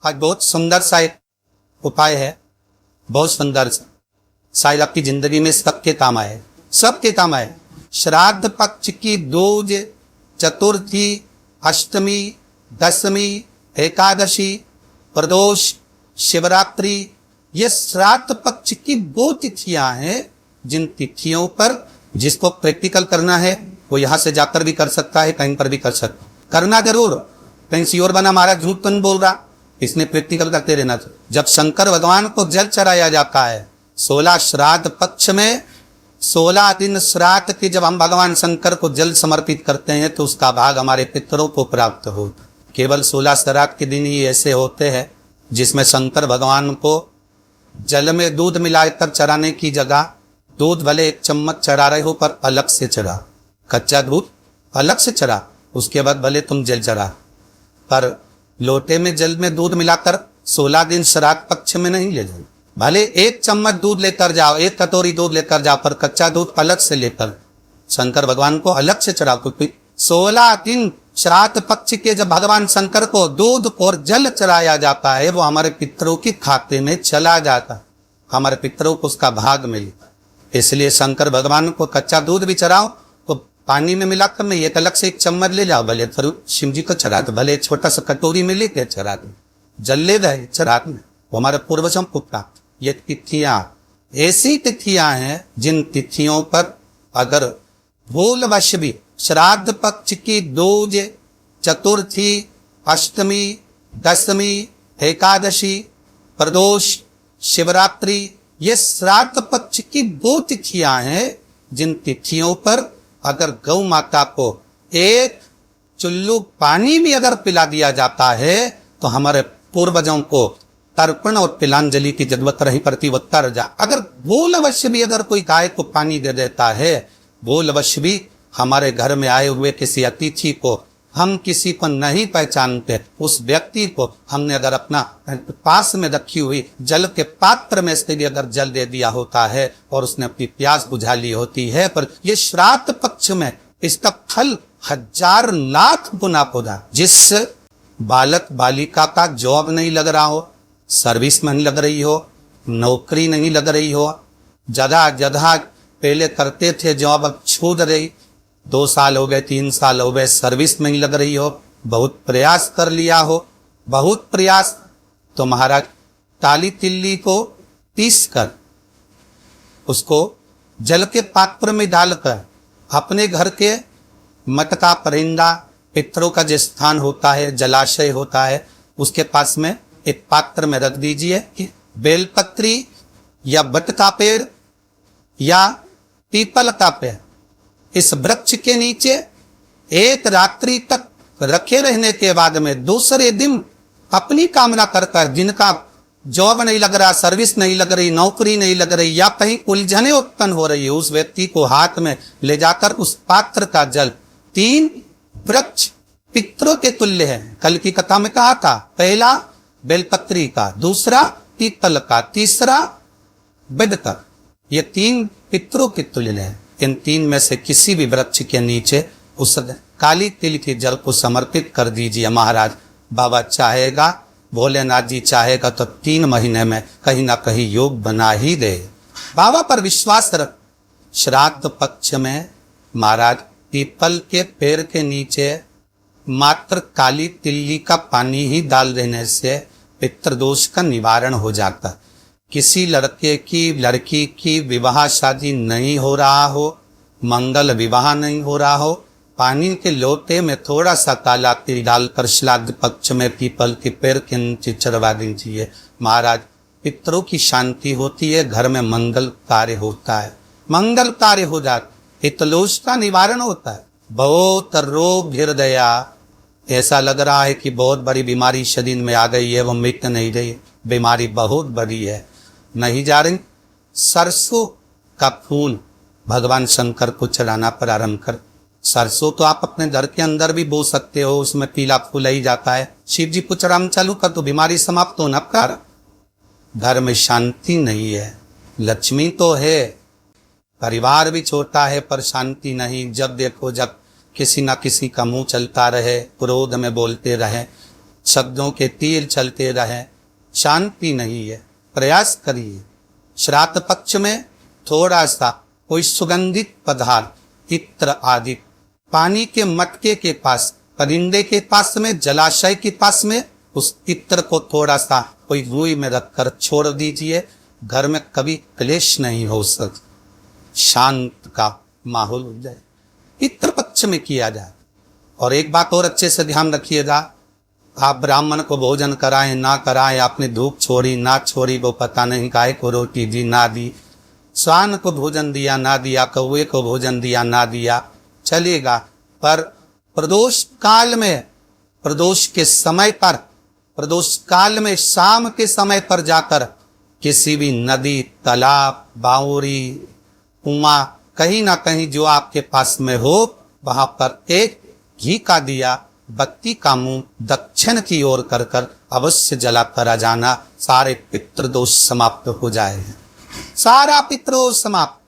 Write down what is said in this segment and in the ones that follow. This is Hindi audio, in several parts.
आज बहुत सुंदर सा एक उपाय है, बहुत सुंदर सा, शायद आपकी जिंदगी में सबके काम आए, सबके काम आए। श्राद्ध पक्ष की दूज, चतुर्थी, अष्टमी, दशमी, एकादशी, प्रदोष, शिवरात्रि, ये श्राद्ध पक्ष की वो तिथियां हैं जिन तिथियों पर जिसको प्रैक्टिकल करना है वो यहां से जाकर भी कर सकता है, कहीं पर भी कर सकता, करना जरूर। कहीं श्योर बना महाराज झूठ तो नहीं बोल रहा, इसने प्रैक्टिकल करते रहना। जब शंकर भगवान को जल चढ़ाया जाता है 16 श्राद्ध पक्ष में, 16 दिन श्राद्ध के जब हम भगवान शंकर को जल समर्पित करते हैं तो उसका भाग हमारे पितरों को प्राप्त हो। केवल 16 श्राद्ध के दिन ही ऐसे होते हैं जिसमें शंकर भगवान को जल में दूध मिलाकर चढ़ाने की जगह दूध भले 1 चम्मच चढ़ा रहे हो पर अलग से चढ़ा, कच्चा दूध अलग से चढ़ा, उसके बाद भले तुम जल चढ़ा, पर लोटे में जल में दूध मिलाकर 16 दिन श्राद्ध पक्ष में नहीं ले जाओ। भले 1 चम्मच दूध लेकर जाओ, 1 कटोरी दूध लेकर जाओ, पर कच्चा दूध अलग से लेकर शंकर भगवान को अलग से चढ़ाओ। क्योंकि 16 दिन श्राद्ध पक्ष के जब भगवान शंकर को दूध और जल चढ़ाया जाता है वो हमारे पितरों के खाते में चला जाता है, हमारे पितरों को उसका भाग मिलता। इसलिए शंकर भगवान को कच्चा दूध भी चढ़ाओ तो पानी में मिलाकर में एक अलग से 1 चम्मच ले जाओ, भले फिर शिव जी को चढ़ा दो, भले छोटा सा कटोरी में लेके चढ़ा दो, जल ले गए चढ़ा दो, वो हमारे पूर्वजों को प्राप्त। ये तिथियां ऐसी तिथियां हैं जिन तिथियों पर अगर भूलवश भी श्राद्ध पक्ष की दूज, चतुर्थी, अष्टमी, दशमी, एकादशी, प्रदोष, शिवरात्रि, ये श्राद्ध पक्ष की वो तिथियां हैं जिन तिथियों पर अगर गौ माता को 1 चुल्लू पानी भी अगर पिला दिया जाता है तो हमारे पूर्वजों को तर्पण और तिलांजलि की जरूरत नहीं पड़ती, वो तर जा। अगर भूल अवश्य भी अगर कोई गाय को पानी दे देता है, भूल अवश्य भी हमारे घर में आए हुए किसी अतिथि को, हम किसी को नहीं पहचानते, उस व्यक्ति को हमने अगर अपना पास में रखी हुई जल के पात्र में से भी अगर जल दे दिया होता है और उसने अपनी प्यास बुझा ली होती है, पर ये श्राद्ध पक्ष में इसका फल 1000 लाख गुना होगा। जिस बालक बालिका का जॉब नहीं लग रहा हो, सर्विस में नहीं लग रही हो, नौकरी नहीं लग रही हो, जगह पहले करते थे जॉब अब छूट रही, 2 साल हो गए, 3 साल हो गए, सर्विस में नहीं लग रही हो, बहुत प्रयास कर लिया हो, बहुत प्रयास, तो महाराज ताली तिल्ली को पीस कर उसको जल के पात्र में डालकर अपने घर के मटका परिंदा पितरों का जो स्थान होता है, जलाशय होता है, उसके पास में एक पात्र में रख दीजिए कि बेलपत्री या बट का पेड़ या पीपल का पेड़ इस वृक्ष के नीचे 1 रात्रि तक रखे रहने के बाद में दूसरे दिन अपनी कामना कर जिनका जॉब नहीं लग रहा, सर्विस नहीं लग रही, नौकरी नहीं लग रही या कहीं उलझने उत्पन्न हो रही है, उस व्यक्ति को हाथ में ले जाकर उस पात्र का जल 3 वृक्ष पितरों के तुल्य है। कल की कथा में कहा था, पहला बेलपत्री का, दूसरा पीपल का, तीसरा बेद का, ये 3 पितरों के तुल्य है। इन 3 में से किसी भी वृक्ष के नीचे उस काली तिल के जल को समर्पित कर दीजिए। महाराज बाबा चाहेगा, भोलेनाथ जी चाहेगा तो 3 महीने में कहीं ना कहीं योग बना ही दे। बाबा पर विश्वास रख। श्राद्ध पक्ष में महाराज पीपल के पेड़ के नीचे मात्र काली तिल्ली का पानी ही डाल देने से पितृदोष का निवारण हो जाता। किसी लड़के की लड़की की विवाह शादी नहीं हो रहा हो, मंगल विवाह नहीं हो रहा हो, पानी के लोटे में थोड़ा सा काला तिल डालकर श्राद्ध पक्ष में पीपल के पेड़ के नीचे चढ़वा दीजिए। महाराज पितरों की शांति होती है, घर में मंगल कार्य होता है, मंगल कार्य हो जाता, पितृदोष का निवारण होता है। बहुत रोग हृदया, ऐसा लग रहा है कि बहुत बड़ी बीमारी शरीर में आ गई है, वो मिट नहीं रही, बीमारी बहुत बड़ी है, नहीं जा रही। सरसों का फूल भगवान शंकर को चढ़ाना प्रारंभ कर। सरसों तो आप अपने घर के अंदर भी बो सकते हो, उसमें पीला फूल ही जाता है। शिव जी को चढ़ाना चालू कर तो बीमारी समाप्त होना कर। घर में शांति नहीं है, लक्ष्मी तो है, परिवार भी छोटा है पर शांति नहीं। जब देखो जब किसी ना किसी का मुंह चलता रहे, क्रोध में बोलते रहे, शब्दों के तीर चलते रहे, शांति नहीं है। प्रयास करिए श्राद्ध पक्ष में थोड़ा सा कोई सुगंधित पदार्थ, इत्र आदि, पानी के मटके के पास, परिंदे के पास में, जलाशय के पास में उस इत्र को थोड़ा सा कोई रुई में रखकर छोड़ दीजिए। घर में कभी क्लेश नहीं हो सकता, शांत का माहौल हो जाए। इत्र पक्ष में किया जाए। और एक बात और अच्छे से ध्यान रखिएगा, आप ब्राह्मण को भोजन कराएं ना कराएं, आपने धूप छोड़ी ना छोड़ी वो पता नहीं, गाय को रोटी दी ना दी, श्वान को भोजन दिया ना दिया, कौवे को भोजन दिया ना दिया, चलेगा। पर प्रदोष काल में, प्रदोष के समय पर, प्रदोष काल में शाम के समय पर जाकर किसी भी नदी, तालाब, बावड़ी, कुआं, कहीं ना कहीं जो आपके पास में हो, वहां पर एक घी का दिया, बत्ती का मुंह दक्षिण की ओर कर कर अवश्य जला करा जाना। सारे पितृदोष समाप्त हो जाए, सारा पितृदोष समाप्त।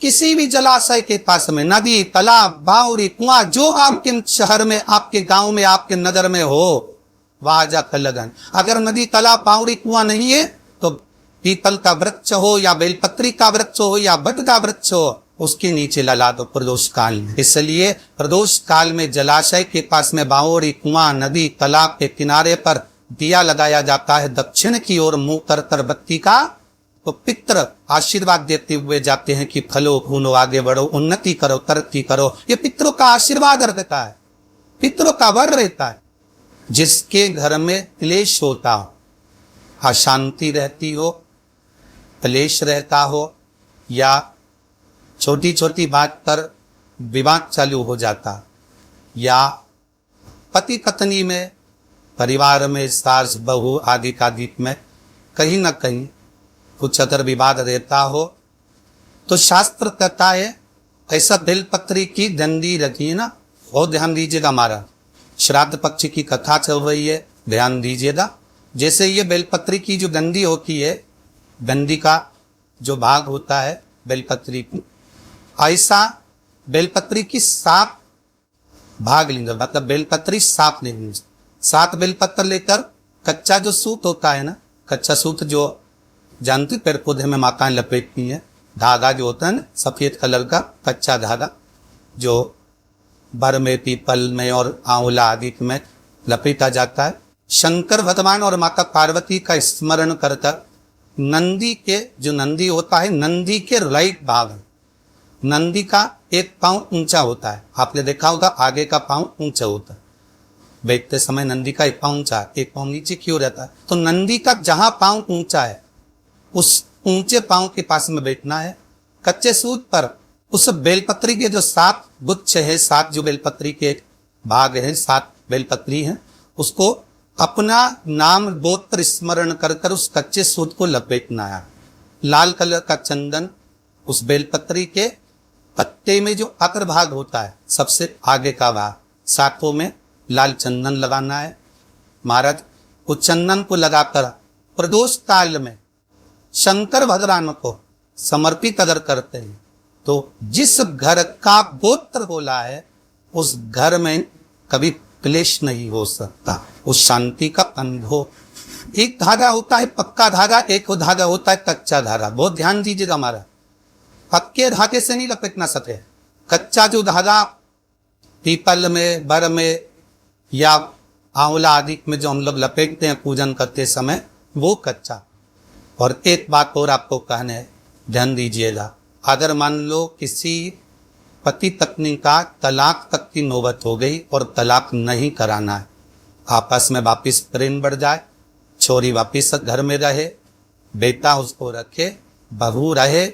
किसी भी जलाशय के पास में, नदी, तालाब, बावड़ी, कुआं, जो आपके शहर में, आपके गांव में, आपके नगर में हो, वहां जाकर लगन। अगर नदी, तालाब, बावड़ी, कुआं नहीं है तो पीपल का वृक्ष हो या बेलपत्री का वृक्ष हो या बट का वृक्ष हो, उसके नीचे लगा दो प्रदोष काल में। इसलिए प्रदोष काल में जलाशय के पास में, बावड़ी, कुआं, नदी, तालाब के किनारे पर दिया लगाया जाता है दक्षिण की ओर मुंह कर कर बत्ती का। तो पितृ आशीर्वाद देते हुए जाते हैं कि फलो फूलो, आगे बढ़ो, उन्नति करो, तरक्की करो। ये पितरों का आशीर्वाद रहता है, पितरों का वर रहता है। जिसके घर में क्लेश होता हो, अशांति रहती हो, क्लेश रहता हो, या छोटी छोटी बात पर विवाद चालू हो जाता, या पति पत्नी में, परिवार में, सास बहू आदि का दीप में कहीं ना कहीं कुछ अगर विवाद रहता हो, तो शास्त्र कहता है ऐसा बेलपत्री की डंडी रखिए ना। बहुत ध्यान दीजिएगा, हमारा श्राद्ध पक्ष की कथा चल रही है, ध्यान दीजिएगा। जैसे ये बेलपत्री की जो डंडी होती है, डंडी का जो भाग होता है बेलपत्री की, ऐसा बेलपत्री की 7 भाग लेंगे, मतलब बेलपत्री 7 लेंगे। 7 बेलपत्र लेकर कच्चा जो सूत होता है ना, कच्चा सूत जो जानती पेड़ पौधे में माताएं लपेटती हैं, धागा जो होता है ना सफेद कलर का कच्चा धागा, जो बर में, पीपल में और आंवला आदि में लपेटा जाता है। शंकर भगवान और माता पार्वती का स्मरण करकर नंदी के, जो नंदी होता है, नंदी के राइट भाग, नंदी का एक पांव ऊंचा होता है। आपने देखा होगा आगे का पांव ऊंचा होता है, बैठते समय नंदी का एक पांव ऊंचा, एक पांव नीचे क्यों रहता है? तो नंदी का जहां पांव ऊंचा है उस ऊंचे पांव के पास में बैठना है। कच्चे सूत पर उस बेलपत्री के जो 7 गुच्छ है, 7 जो बेलपत्री के भाग है, 7 बेलपत्री हैं, उसको अपना नाम गोत्र स्मरण कर कर उस कच्चे सूत को लपेटना है। लाल कलर का चंदन उस बेलपत्री के पत्ते में जो अग्र भाग होता है, सबसे आगे का भाग, 7 में लाल चंदन लगाना है। महाराज उस चंदन को लगाकर प्रदोष काल में शंकर भगवान को समर्पित अगर करते हैं तो जिस घर का गोत्र बोला है उस घर में कभी क्लेश नहीं हो सकता, उस शांति का अनुभव। एक धागा होता है पक्का धागा, एक धागा होता है कच्चा धागा। बहुत ध्यान दीजिएगा, हमारा पक्के धागे से नहीं लपेटना सके। कच्चा जो धागा पीपल में, बर में या आंवला आदि में जो हम लोग लपेटते हैं पूजन करते समय, वो कच्चा। और एक बात और आपको कहना है, ध्यान दीजिएगा। अगर मान लो किसी पति पत्नी का तलाक तक की नौबत हो गई और तलाक नहीं कराना है, आपस में वापिस प्रेम बढ़ जाए, छोरी वापिस घर में रहे, बेटा उसको रखे, बहू रहे,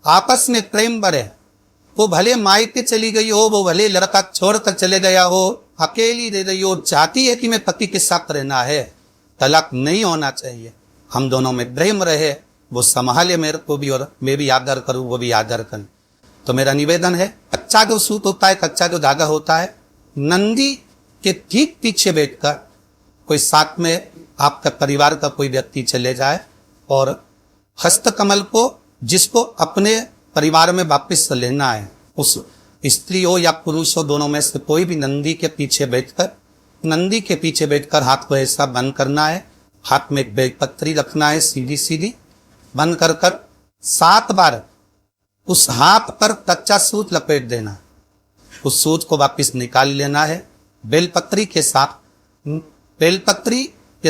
आपस में प्रेम बढ़े, वो भले मायके चली गई हो, वो भले लड़का छोड़कर चले गया हो, अकेली रह रही हो, चाहती है कि मैं पति के साथ रहना है, तलाक नहीं होना चाहिए, हम दोनों में प्रेम रहे, वो संभाले मेरे को भी और मैं भी आदर करूं, वो भी आदर करें। तो मेरा निवेदन है, कच्चा जो सूत होता है, कच्चा जो धागा होता है, नंदी के ठीक पीछे बैठकर कोई साथ में आपका परिवार का कोई व्यक्ति चले जाए और हस्तकमल को जिसको अपने परिवार में वापस लेना है, उस स्त्री हो या पुरुष हो, दोनों में से कोई भी नंदी के पीछे बैठकर नंदी के पीछे बैठकर हाथ को ऐसा बंद करना है, हाथ में एक बेलपत्री रखना है सीधी सीधी, बंद कर 7 बार उस हाथ पर कच्चा सूत लपेट देना, उस सूत को वापस निकाल लेना है। बेलपत्री के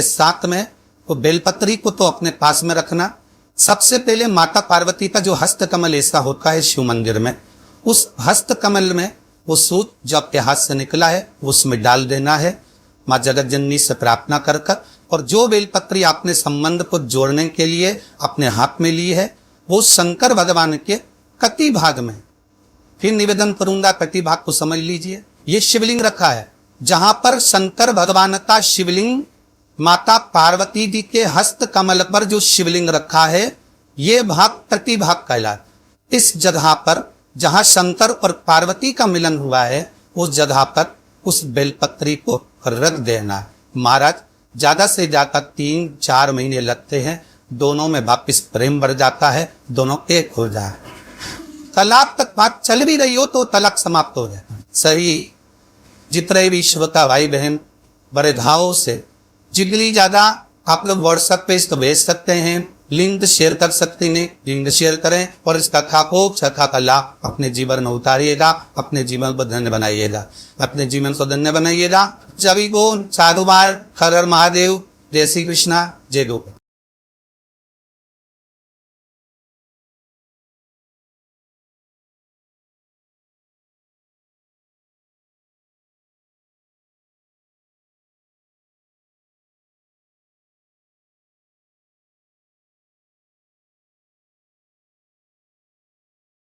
साथ में वो बेलपत्री को तो अपने पास में रखना। सबसे पहले माता पार्वती का जो हस्त कमल ऐसा होता है शिव मंदिर में, उस हस्त कमल में वो सूत जो आपके हाथ से निकला है उसमें डाल देना है, माँ जगत जननी से प्रार्थना कर कर। और जो बेलपत्री आपने संबंध को जोड़ने के लिए अपने हाथ में ली है वो शंकर भगवान के कटी भाग में, फिर निवेदन करूंगा कटी भाग को समझ लीजिए। ये शिवलिंग रखा है, जहां पर शंकर भगवान का शिवलिंग माता पार्वती जी के हस्त कमल पर जो शिवलिंग रखा है ये भाग कटी भाग कहलाता। इस जगह पर जहां शंकर और पार्वती का मिलन हुआ है उस जगह पर उस बेलपत्री को रख देना। महाराज ज्यादा से ज्यादा 3-4 महीने लगते हैं, दोनों में वापिस प्रेम बढ़ जाता है, दोनों एक हो जाए। तलाक तक बात चल भी रही हो तो तलाक समाप्त हो जाए। सही जितने भी विश्व का भाई बहन बड़े घावों से जिगली ज्यादा आप लोग व्हाट्सएप पे तो भेज सकते हैं, लिंक शेयर कर सकते हैं, लिंक शेयर करें और इस कथा को कथा का लाभ अपने जीवन में उतारिएगा, अपने जीवन को धन्य बनाइएगा, अपने जीवन को धन्य बनाइएगा। सभी को साधुवाद, हर हर महादेव, जय श्री कृष्णा, जय गोपाल।